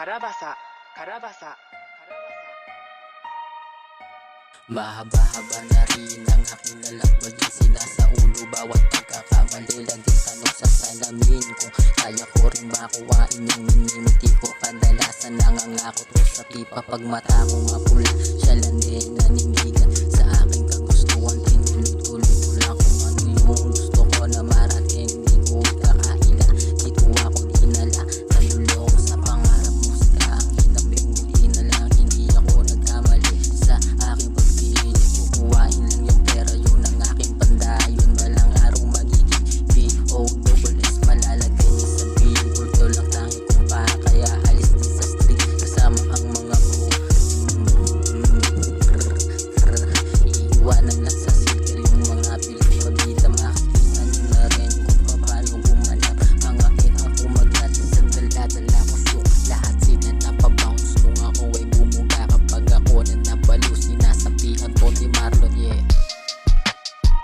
Karabasa, karabasa. Mahaba-haba na rin ang aking lalakbay, sila sa ulo, bawat pagkakamali laging tanong sa salamin kung kaya ko rin makuhain yung minimiti ko. Kadalasan nangangako ko sa pipa pag mata ko mapula, siya lang